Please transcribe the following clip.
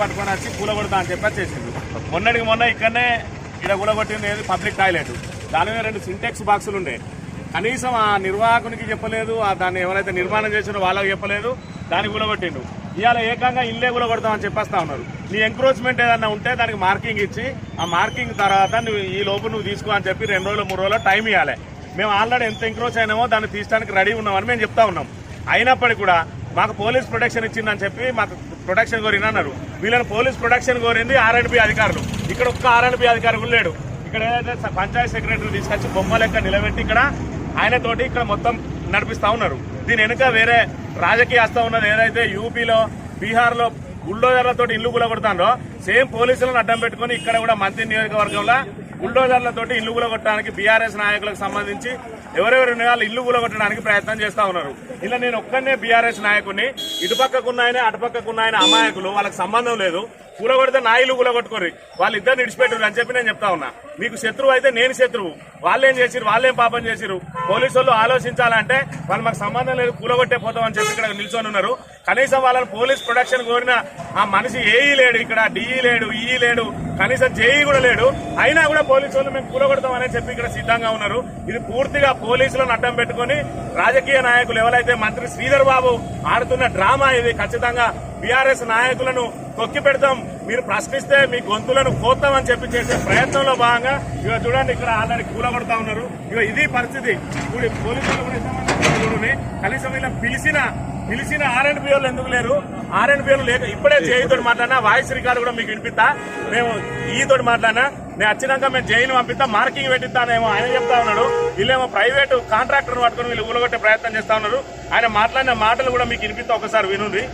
పట్టుకొని వచ్చి కూలగొడతా అని చెప్పి చేసింది. మొన్నటికి మొన్న ఇక్కడనే ఇక్కడ కూలగొట్టింది ఏది పబ్లిక్ టాయిలెట్. దాని మీద 2 సింటెక్స్ బాక్సులు ఉండే. కనీసం ఆ నిర్వాహకునికి చెప్పలేదు, దాన్ని ఎవరైతే నిర్మాణం చేసినో వాళ్ళకి చెప్పలేదు, దాన్ని కూలగొట్టిండు. ఇవాళ ఏకంగా ఇల్లే కూలగొడతామని చెప్పేస్తా ఉన్నారు. నీ ఎంక్రోచ్మెంట్ ఏదన్నా ఉంటే దానికి మార్కింగ్ ఇచ్చి ఆ మార్కింగ్ తర్వాత నువ్వు ఈ లోపు నువ్వు తీసుకో అని చెప్పి 2 రోజులు 3 రోజులు టైం ఇవ్వాలి. మేము ఆల్రెడీ ఎంత ఎంక్రోచ్ అయినామో దాన్ని తీయడానికి రెడీ ఉన్నామని మేము చెప్తా ఉన్నాం. అయినప్పటికీ కూడా మాకు పోలీస్ ప్రొటెక్షన్ ఇచ్చిందని చెప్పి మాకు ప్రొటెక్షన్ కోరిన అన్నారు. వీళ్ళని పోలీస్ ప్రొటెక్షన్ కోరింది ఆర్ఎండ్బి అధికారులు. ఇక్కడ ఒక్క ఆర్ఎండ్బి అధికారి కూడా లేడు. ఇక్కడ ఏదైతే పంచాయత్ సెక్రటరీ తీసుకొచ్చి బొమ్మ లెక్క నిలబెట్టి ఇక్కడ ఆయనతోటి ఇక్కడ మొత్తం నడిపిస్తా ఉన్నారు. దీని వెనుక వేరే రాజకీయ హస్తం ఉన్నది. ఏదైతే యూపీలో బీహార్లో బుల్డోజర్లతో ఇల్లు కూలగొడతానో సేమ్ పోలీసులను అడ్డం పెట్టుకుని ఇక్కడ కూడా మంత్రి నియోజకవర్గంలో బుల్డోజర్లతోటి ఇల్లు కూలగొట్టడానికి బీఆర్ఎస్ నాయకులకు సంబంధించి ఎవరెవరు వాళ్ళు ఇల్లు కూలగొట్టడానికి ప్రయత్నం చేస్తా ఉన్నారు. ఇలా నేను ఒక్కనే బీఆర్ఎస్ నాయకుడిని, ఇటుపక్కకున్నాయన అటుపక్కకున్నాయన అమాయకులు, వాళ్ళకి సంబంధం లేదు. కూలగొడితే నా ఇల్లు కూలగొట్టుకోరు, వాళ్ళిద్దరిని ఇడిచిపెట్టరు అని చెప్పి నేను చెప్తా ఉన్నా. మీకు శత్రువు అయితే నేను శత్రువు. వాళ్ళేం చేసిరు, వాళ్ళేం పాపం చేసిరు, పోలీసు వాళ్ళు ఆలోచించాలంటే వాళ్ళు మాకు సంబంధం లేదు, కూలగొట్టే పోతామని చెప్పి ఇక్కడ నిల్చొని ఉన్నారు. కనీసం వాళ్ళని పోలీస్ ప్రొటెక్షన్ కోరిన ఆ మనిషి ఏఈ లేడు, ఇక్కడ డిఈ లేడు, ఈఈ లేడు, కనీసం జేఈ కూడా లేడు. అయినా కూడా పోలీసు వాళ్ళు మేము కూలగొడతామని చెప్పి ఇక్కడ సిద్ధంగా ఉన్నారు. ఇది పూర్తిగా పోలీసులను అడ్డం పెట్టుకుని రాజకీయ నాయకులు ఎవరైతే మంత్రి శ్రీధర్ బాబు ఆడుతున్న డ్రామా ఇది. ఖచ్చితంగా బీఆర్ఎస్ నాయకులను తొక్కి పెడతాం, మీరు ప్రశ్నిస్తే మీ గొంతులను కోస్తామని చెప్పి చేసే ప్రయత్నంలో భాగంగా ఇక చూడండి ఇక్కడ ఆల్రెడీ కూలగొడతా ఉన్నారు. ఇక ఇది పరిస్థితి. ఇప్పుడు పోలీసులు కూడా కనీసం ఇలా పిలిచిన ఆర్ఎండ్బి వాళ్ళు ఎందుకు లేరు? ఆర్ఎండ్బి వాళ్ళు లేక ఇప్పుడే జేఈతో మాట్లాడినా, వాయిస్ రికార్డు కూడా మీకు వినిపిస్తా. మేము ఈతోటి మాట్లాడినా, నేను వచ్చినాక మేము జైలు పంపిస్తా, మార్కింగ్ పెట్టిస్తానేమో ఆయన చెప్తా ఉన్నాడు. వీళ్ళేమో ప్రైవేటు కాంట్రాక్టర్ పట్టుకుని వీళ్ళు ఊలగొట్టే ప్రయత్నం చేస్తా ఉన్నారు. ఆయన మాట్లాడిన మాటలు కూడా మీకు వినిపిస్తా, ఒకసారి వినుండి.